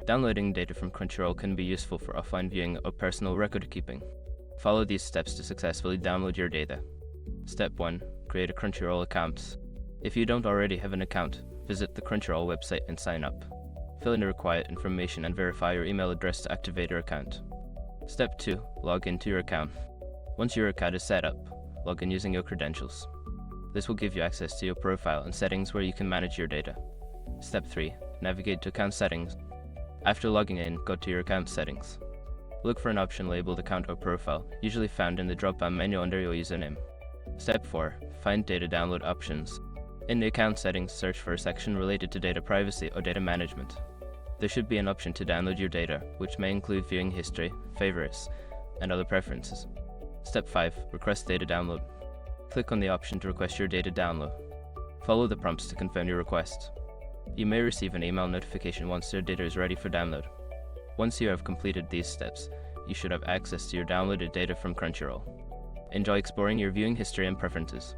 Downloading data from Crunchyroll can be useful for offline viewing or personal record keeping. Follow these steps to successfully download your data. Step 1. Create a Crunchyroll account. If you don't already have an account, visit the Crunchyroll website and sign up. Fill in the required information and verify your email address to activate your account. Step 2. Log into your account. Once your account is set up, log in using your credentials. This will give you access to your profile and settings where you can manage your data. Step 3. Navigate to account settings. After logging in, go to your account settings. Look for an option labeled Account or Profile, usually found in the drop-down menu under your username. Step 4. Find Data Download options. In the account settings, search for a section related to data privacy or data management. There should be an option to download your data, which may include viewing history, favorites, and other preferences. Step 5. Request data download. Click on the option to request your data download. Follow the prompts to confirm your request. You may receive an email notification once your data is ready for download. Once you have completed these steps, you should have access to your downloaded data from Crunchyroll. Enjoy exploring your viewing history and preferences.